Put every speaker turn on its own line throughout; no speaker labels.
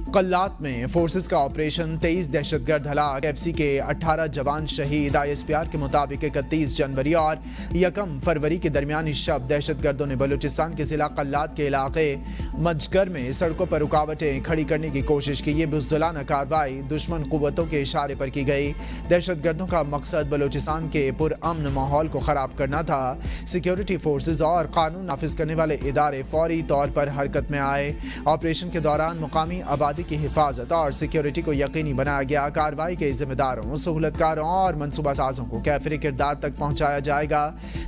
कल्लात में फोर्सेस का ऑपरेशन, 23 दहशतगर्द हलाक, एफसी के 18 जवान शहीद। ISPR के मुताबिक 31 जनवरी और 1 फरवरी के दरमियान शब दहशतगर्दों ने बलूचिस्तान के जिला कल्लात के इलाके मजगर में सड़कों पर रुकावटें खड़ी करने की कोशिश की। ये बुज़दिलाना कार्रवाई दुश्मन कुव्वतों के इशारे पर की गई। दहशतगर्दों का मकसद बलूचिस्तान के पुरअमन माहौल को ख़राब करना था। सिक्योरिटी फोर्सेज और कानून नाफिज करने वाले इदारे फौरी तौर पर हरकत में आए। ऑपरेशन के दौरान मुकामी आबादी की हिफाजत और सिक्योरिटी को यकीनी बनाया गया। कार्रवाई के जिम्मेदारों, सहूलतकारों और मनसूबा साजों को कैफरी किरदार तक पहुंचाया जाएगा।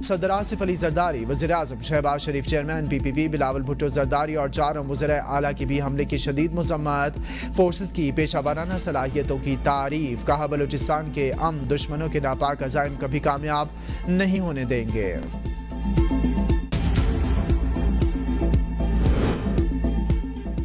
सदर आसिफ अली जरदारी, वज़ीर आज़म शहबाज शरीफ, चेयरमैन PPP बिलावल भुट्टो जरदारी और 4 वज़ीर आला की भी हमले की शदीद मज़म्मत। फोर्सेस की पेशावराना सलाहियतों की तारीफ। कहा, बलूचिस्तान के दुश्मनों के नापाक अज़ाइम कभी कामयाब नहीं होने देंगे।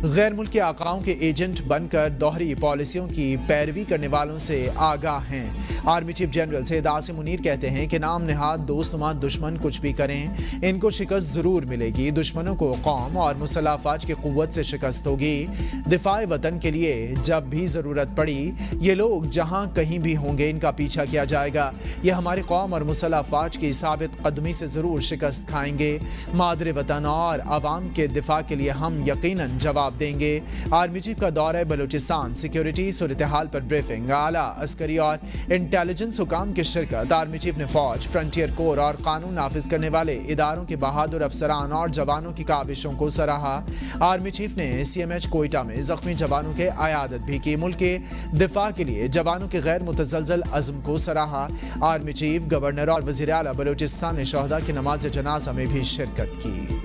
गैर मुल्की आकाओं के एजेंट बनकर दोहरी पॉलिसियों की पैरवी करने वालों से आगाह हैं। Army chief general Syed Asim Munir कहते हैं कि नाम नेहाद दोस्तनुमा दुश्मन कुछ भी करें, इनको शिकस्त जरूर मिलेगी। दुश्मनों को कौम और मुसल्लह अफवाज की कुव्वत से शिकस्त होगी। दिफाए वतन के लिए जब भी जरूरत पड़ी, ये लोग जहां कहीं भी होंगे, इनका पीछा किया जाएगा। ये हमारी कौम और मुसल्लह अफवाज की साबित कदमी से जरूर शिकस्त खाएंगे। मादरे वतन और अवाम के दिफा के लिए हम यकीनन जवाब देंगे। आर्मी चीफ का दौरा बलूचिस्तान, सिक्योरिटी सूरत हाल पर ब्रीफिंग, आला अस्करी और इंटेलिजेंस हुकाम की शिरकत। आर्मी चीफ ने फौज, फ्रंटियर कोर और कानून नाफिज करने वाले इदारों के बहादुर अफसरान और जवानों की काविशों को सराहा। आर्मी चीफ ने CMH कोयटा में जख्मी जवानों के आयादत भी की। मुल्क के दिफा के लिए जवानों के गैर मुतज़लज़ल अज़्म को सराहा। आर्मी चीफ, गवर्नर और वज़ीर आला बलूचिस्तान ने शहदा की नमाज जनाजा में भी शिरकत की।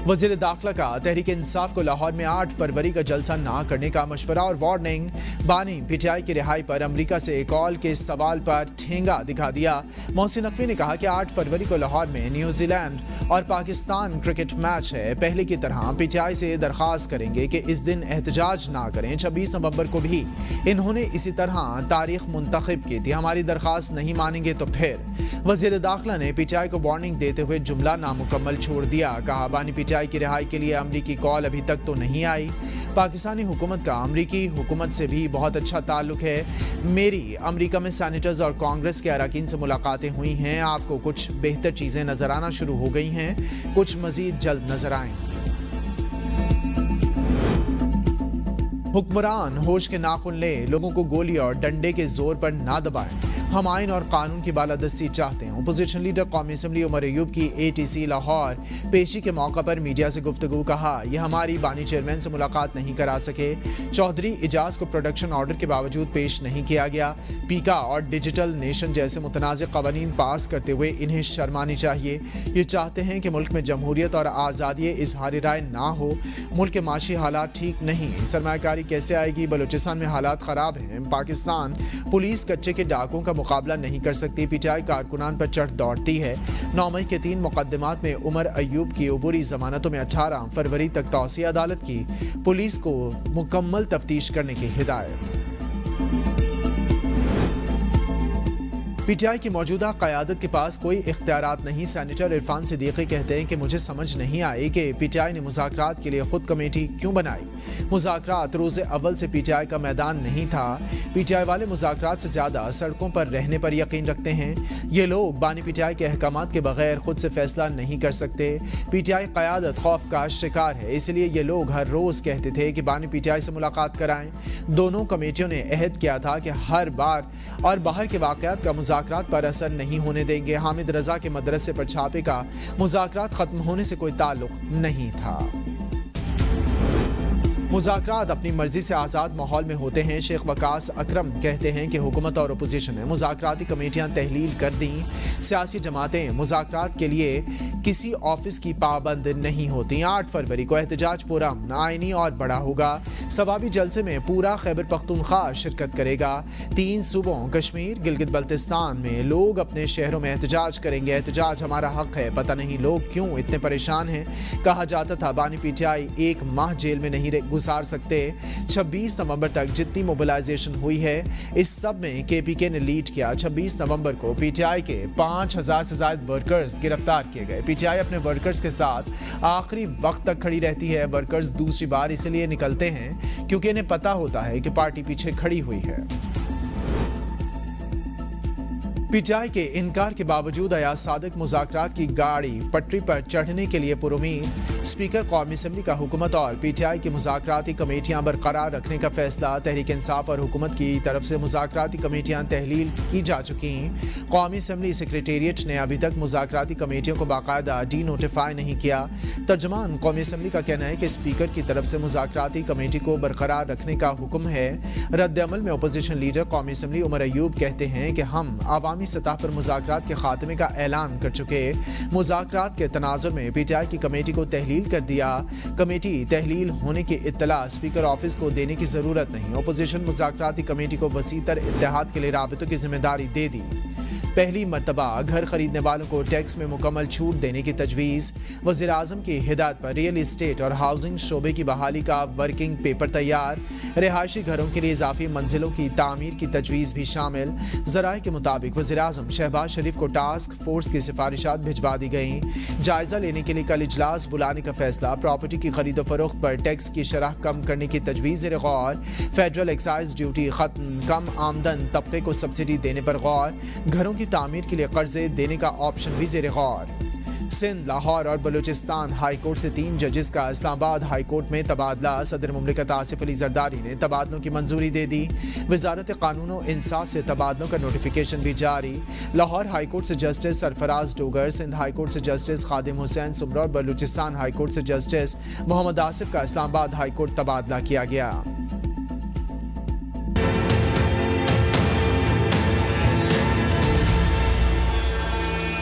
वज़ीर दाखिला का तहरीक इंसाफ को लाहौर में 8 फरवरी का जलसा ना करने का मशवरा और वार्निंग। बानी PTI की रिहाई पर अमरीका से कॉल के सवाल पर ठेंगा दिखा दिया। मोहसिन नकवी ने कहा कि 8 फरवरी को लाहौर में न्यूजीलैंड और पाकिस्तान क्रिकेट मैच है। पहले की तरह PTI से दरख्वास्त करेंगे कि इस दिन एहतजाज ना करें। 26 नवंबर को भी इन्होंने इसी तरह तारीख मुंतखब की थी। हमारी दरख्वास्त नहीं मानेंगे तो फिर। वज़ीर दाखिला ने PTI को वार्निंग देते हुए जुमला नामुकम्मल छोड़ दिया। कहा, बानी PTI की रिहाई के लिए अमरीकी कॉल अभी तक तो नहीं आई। पाकिस्तानी हुकूमत का अमरीकी हुकूमत से भी बहुत अच्छा ताल्लुक है। मेरी अमरीका में सेनेटर्स और कांग्रेस के अरकान से मुलाकातें हुई हैं। आपको कुछ बेहतर चीज़ें नज़र आना शुरू हो गई हैं, कुछ मज़ीद जल्द नज़र आएंगी। हुक्मरान होश के नाखुन ले, लोगों को गोली और डंडे के जोर पर ना दबाएं। हम आइन और कानून की बालादस्ती चाहते हैं। अपोजिशन लीडर कौमी असम्बली उमर अयूब की ATC लाहौर पेशी के मौका पर मीडिया से गुफ्तगू। कहा, यह हमारी बानी चेयरमैन से मुलाकात नहीं करा सके। चौधरी इजाज को प्रोडक्शन ऑर्डर के बावजूद पेश नहीं किया गया। पीका और डिजिटल नेशन जैसे मुतनाज़ कवानीन पास करते हुए इन्हें शर्मानी चाहिए। ये चाहते हैं कि मुल्क में जमहूरियत और आज़ादी इजहार राय ना हो। मुल्क के माशी हालात ठीक नहीं, सरमायाकारी कैसे आएगी? बलूचिस्तान में हालात ख़राब हैं। पाकिस्तान पुलिस कच्चे के डाकुओं का मुकाबला नहीं कर सकती। PTI कारकुनान पर चढ़ दौड़ती है। 9 मई के 3 मुकदमात में उमर अयूब की अबूरी जमानतों में 18 फरवरी तक तौसी। अदालत की पुलिस को मुकम्मल तफ्तीश करने की हिदायत। PTI की मौजूदा क़यादत के पास कोई इख्तियारात नहीं। सेनेटर इरफान सिद्दीकी कहते हैं कि मुझे समझ नहीं आई कि PTI ने मुज़ाकरात के लिए खुद कमेटी क्यों बनाई। मुज़ाकरात रोज़े अव्वल से PTI का मैदान नहीं था। PTI वाले मुज़ाकरात से ज़्यादा सड़कों पर रहने पर यकीन रखते हैं। ये लोग बानी PTI के अहकामात के बगैर खुद से फैसला नहीं कर सकते। PTI क़यादत खौफ का शिकार है, इसलिए ये लोग हर रोज़ कहते थे कि बानी PTI से मुलाकात कराएं। दोनों कमेटियों ने अहद किया था कि हर बार और बाहर के वाक़यात का मुज़ाकरात पर असर नहीं होने देंगे। हामिद रजा के मदरसे पर छापे का मुज़ाकरात खत्म होने से कोई ताल्लुक नहीं था। मुज़ाकरात अपनी मर्जी से आज़ाद माहौल में होते हैं। शेख वकास अकरम कहते हैं कि हुकूमत और अपोजिशन ने मुज़ाकराती कमेटियाँ तहलील कर दी। सियासी जमातें मुज़ाकरात के लिए किसी ऑफिस की पाबंद नहीं होती। 8 फरवरी को एहतजाज पुरअमन, आइनी और बड़ा होगा। सवाबी जलसे में पूरा खैबर पख्तूनख्वा शिरकत करेगा। 3 सूबों कश्मीर, गिलगित बल्तिस्तान में लोग अपने शहरों में एहतजाज करेंगे। एहतजाज हमारा हक है, पता नहीं लोग क्यों इतने परेशान हैं। कहा जाता था बानी PTI 1 माह जेल में नहीं गुजार सकते। 26 नवंबर तक जितनी मोबिलाइजेशन हुई है इस सब में केपीके ने लीड किया। 26 नवंबर को पीटीआई के 5000 से ज्यादा वर्कर्स गिरफ्तार किए गए। पीटीआई अपने वर्कर्स के साथ आखिरी वक्त तक खड़ी रहती है। वर्कर्स दूसरी बार इसलिए निकलते हैं क्योंकि इन्हें पता होता है कि पार्टी पीछे खड़ी हुई है। पीटीआई के इनकार के बावजूद अयाज सादिक मुज़ाकरात की गाड़ी पटरी पर चढ़ने के लिए पुरुमीद। स्पीकर कौमी असम्बली का हुकूमत और पीटीआई की मुज़ाकराती कमेटियां बरकरार रखने का फैसला। तहरीक इंसाफ और हुकूमत की तरफ से मुज़ाकराती कमेटियां तहलील की जा चुकी। कौमी असम्बली सेक्रेटेरिएट ने अभी तक मुज़ाकराती कमेटियों को बाकायदा डी नोटिफाई नहीं किया। तर्जमान कौमी असम्बली का कहना है कि स्पीकर की तरफ से मुज़ाकराती कमेटी को बरकरार रखने का हुक्म है। रद्द-ए-अमल में अपोजिशन लीडर कौमी असम्बली उमर अयूब कहते हैं कि हम आवामी सतह पर मुज़ाकरात के खात्मे का ऐलान कर चुके। मुज़ाकरात के तनाजुर में पीटीआई की कमेटी को तहलील कर दिया। कमेटी तहलील होने की इत्तला स्पीकर ऑफिस को देने की जरूरत नहीं। अपोजिशन मुज़ाकराती कमेटी को वसीतर इत्तेहाद के लिए राबितों की जिम्मेदारी दे दी। पहली मरतबा घर खरीदने वालों को टैक्स में मुकम्मल छूट देने की तजवीज़। वज़ीर-ए-आज़म की हिदायत पर रियल इस्टेट और हाउसिंग शोबे की बहाली का वर्किंग पेपर तैयार। रिहायशी घरों के लिए इजाफी मंजिलों की तामीर की तजवीज़ भी शामिल। ज़राए के मुताबिक वज़ीर-ए-आज़म शहबाज शरीफ को टास्क फोर्स की सिफारिशात भिजवा दी गई। जायज़ा लेने के लिए कल इजलास बुलाने का फैसला। प्रॉपर्टी की खरीदो फरोख्त पर टैक्स की शरह कम करने की तजवीज़ ज़ेर गौर। फेडरल एक्साइज ड्यूटी खत्म। कम आमदन तबके को सब्सिडी देने पर गौर। घरों की तामीर के लिए कर्जे देने का ऑप्शन भी ज़ेर गौर। सिंध, लाहौर और बलूचिस्तान हाई कोर्ट से 3 जजेस का इस्लामाबाद हाई कोर्ट में तबादला। सदर मुमलिकत आसिफ अली जरदारी ने तबादलों की मंजूरी दे दी। वजारत कानून और इंसाफ से तबादलों का नोटिफिकेशन भी जारी। लाहौर हाई कोर्ट से justice Sarfaraz Dogar, Sindh High Court से जस्टिस खादिम हुसैन सुमरा और बलूचिस्तान हाई कोर्ट से जस्टिस मोहम्मद आसिफ का इस्लामाबाद हाई कोर्ट तबादला किया गया।